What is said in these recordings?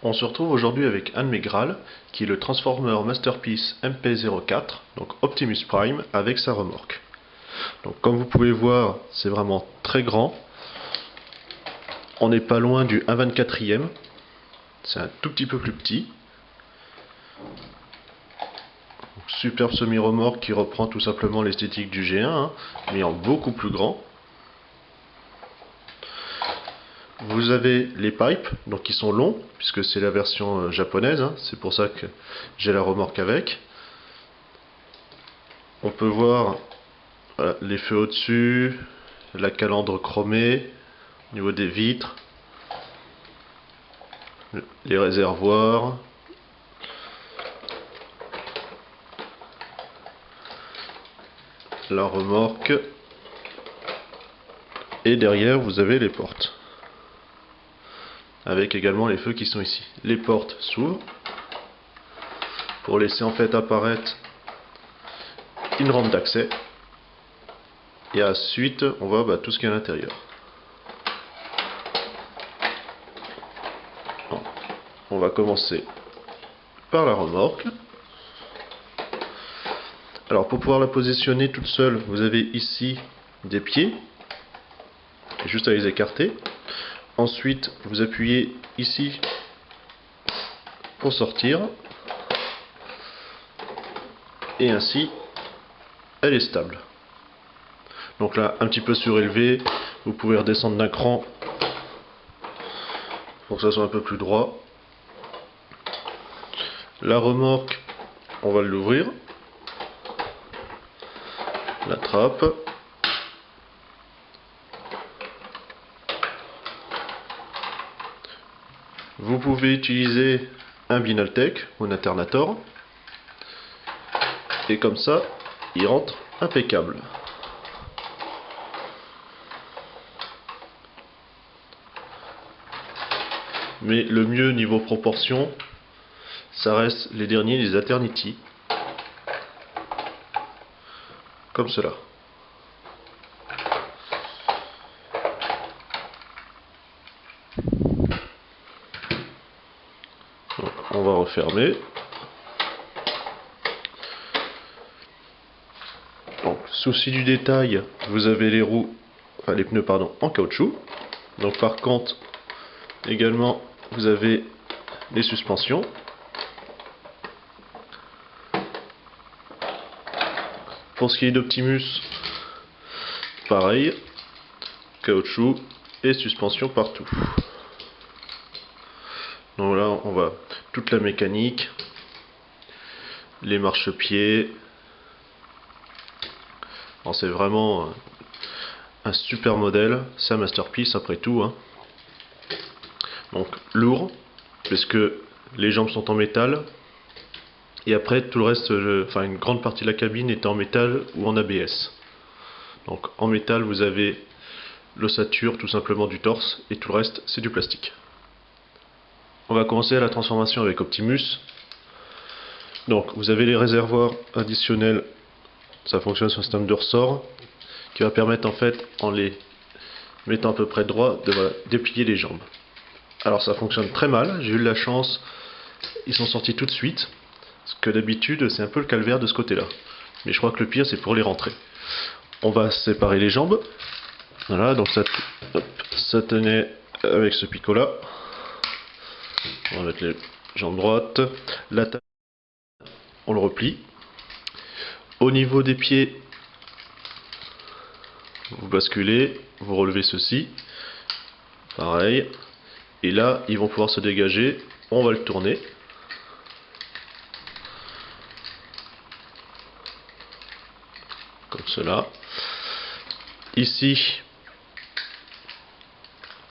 On se retrouve aujourd'hui avec un de mes Graal, qui est le Transformer Masterpiece MP04, donc Optimus Prime, avec sa remorque. Donc comme vous pouvez voir, c'est vraiment très grand. On n'est pas loin du 1/24e, c'est un tout petit peu plus petit. Superbe semi-remorque qui reprend tout simplement l'esthétique du G1, mais en beaucoup plus grand. Vous avez les pipes, donc qui sont longs, puisque c'est la version japonaise, c'est pour ça que j'ai la remorque avec. On peut voir les feux au-dessus, la calandre chromée, au niveau des vitres, les réservoirs, la remorque, et derrière vous avez les portes, avec également les feux qui sont ici. Les portes s'ouvrent pour laisser en fait apparaître une rampe d'accès, et ensuite on voit tout ce qu'il y a à l'intérieur. On va commencer par la remorque. Alors pour pouvoir la positionner toute seule, vous avez ici des pieds, juste à les écarter. Ensuite vous appuyez ici pour sortir, et ainsi elle est stable. Donc là, un petit peu surélevé, vous pouvez redescendre d'un cran pour que ça soit un peu plus droit. La remorque, on va l'ouvrir, la trappe, vous pouvez utiliser un Binaltech ou un alternator, et comme ça il rentre impeccable. Mais le mieux niveau proportion, ça reste les derniers, les Aternity, comme cela. Donc, on va refermer. Donc, souci du détail, vous avez les roues, enfin les pneus pardon, en caoutchouc. Donc par contre, également vous avez les suspensions. Pour ce qui est d'Optimus, pareil, caoutchouc et suspension partout. Donc là on voit toute la mécanique, les marchepieds. C'est vraiment un super modèle, c'est un masterpiece après tout. Donc lourd, parce que les jambes sont en métal, et après tout le reste, enfin une grande partie de la cabine est en métal ou en ABS. Donc en métal vous avez l'ossature tout simplement du torse, et tout le reste c'est du plastique. On va commencer la transformation avec Optimus. Donc vous avez les réservoirs additionnels, ça fonctionne sur un système de ressort qui va permettre en fait, en les mettant à peu près droit, de déplier les jambes. Alors ça fonctionne très mal, j'ai eu de la chance, ils sont sortis tout de suite, parce que d'habitude c'est un peu le calvaire de ce côté là. Mais je crois que le pire c'est pour les rentrer. On va séparer les jambes. Voilà, donc ça tenait avec ce picot là. On va mettre les jambes droites. La table, on le replie. Au niveau des pieds, vous basculez, vous relevez ceci. Pareil. Et là, ils vont pouvoir se dégager. On va le tourner. Comme cela. Ici,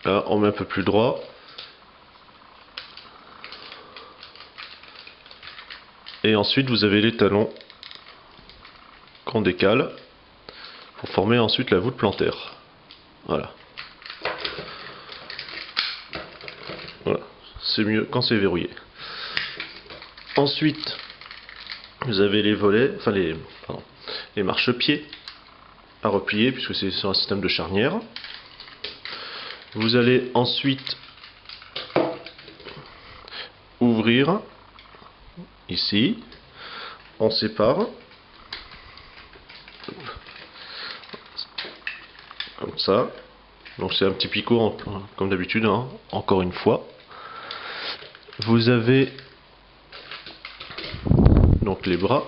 là, on met un peu plus droit. Et ensuite, vous avez les talons qu'on décale pour former ensuite la voûte plantaire. Voilà. Voilà. C'est mieux quand c'est verrouillé. Ensuite, vous avez les volets, enfin les marchepieds à replier, puisque c'est sur un système de charnière. Vous allez ensuite ouvrir ici, on sépare comme ça. Donc c'est un petit picot comme d'habitude, hein. Encore une fois. Vous avez donc les bras.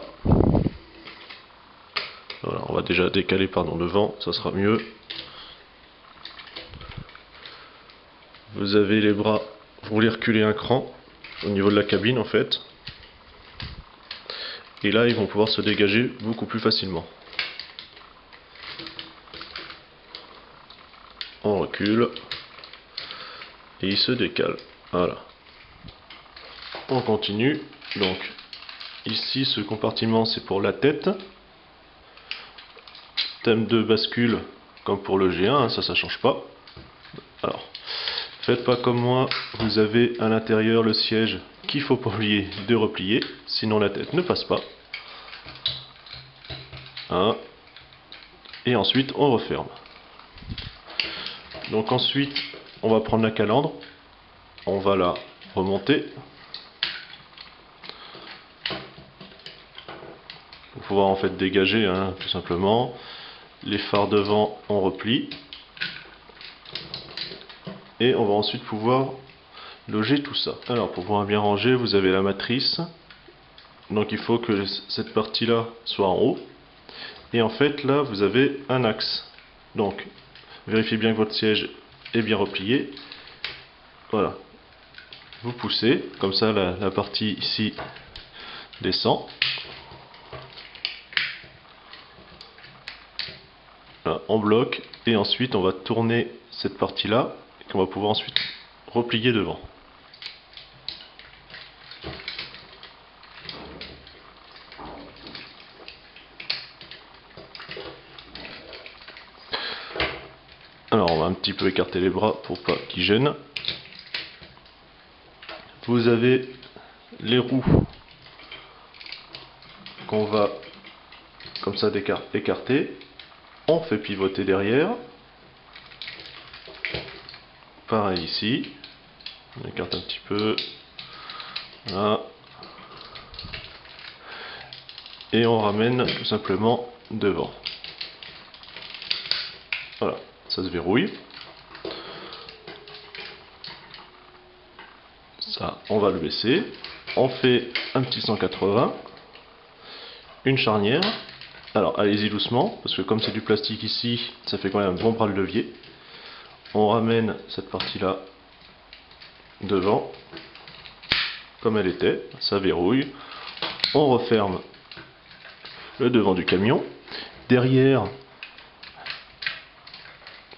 Voilà, on va déjà décaler par devant, ça sera mieux. Vous avez les bras, vous les reculez un cran au niveau de la cabine en fait. Et là ils vont pouvoir se dégager beaucoup plus facilement. On recule et il se décale. Voilà. On continue. Donc ici ce compartiment c'est pour la tête. Thème de bascule comme pour le G1, hein, ça change pas. Alors, faites pas comme moi, vous avez à l'intérieur le siège qu'il faut pas oublier de replier, sinon la tête ne passe pas. Hein. Et ensuite on referme. Donc ensuite on va prendre la calandre, on va la remonter pour pouvoir en fait dégager, hein, tout simplement. Les phares devant on replie et on va ensuite pouvoir loger tout ça. Alors pour pouvoir bien ranger, vous avez la matrice, donc il faut que cette partie là soit en haut, et en fait là vous avez un axe, donc vérifiez bien que votre siège est bien replié. Voilà, vous poussez comme ça, la partie ici descend. Voilà, on bloque et ensuite on va tourner cette partie là et qu'on va pouvoir ensuite replier devant. Alors on va un petit peu écarter les bras pour pas qu'ils gênent. Vous avez les roues qu'on va comme ça écarter. On fait pivoter derrière. Pareil ici. On écarte un petit peu. Voilà. Et on ramène tout simplement devant. Voilà, ça se verrouille. Ça, on va le baisser. On fait un petit 180. Une charnière. Alors allez-y doucement, parce que comme c'est du plastique ici, ça fait quand même un bon bras de levier. On ramène cette partie-là devant, comme elle était, ça verrouille. On referme le devant du camion. Derrière,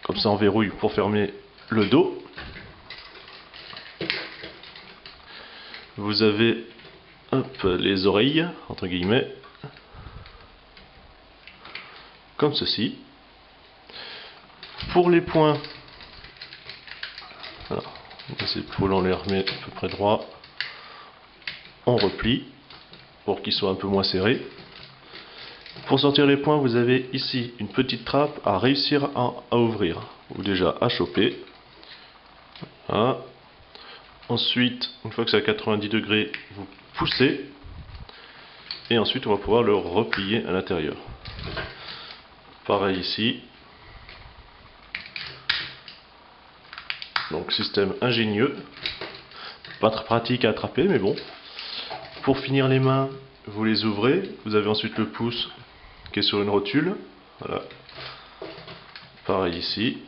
comme ça on verrouille pour fermer le dos. Vous avez hop, les oreilles, entre guillemets, comme ceci. Pour les points, alors, ces épaules on les remet à peu près droit. On replie pour qu'ils soient un peu moins serrés. Pour sortir les points, vous avez ici une petite trappe à réussir à ouvrir, ou déjà à choper. Voilà. Ensuite, une fois que c'est à 90 degrés, vous poussez. Et ensuite, on va pouvoir le replier à l'intérieur. Pareil ici. Donc système ingénieux. Pas très pratique à attraper, mais bon. Pour finir les mains, vous les ouvrez. Vous avez ensuite le pouce qui est sur une rotule. Voilà. Pareil ici.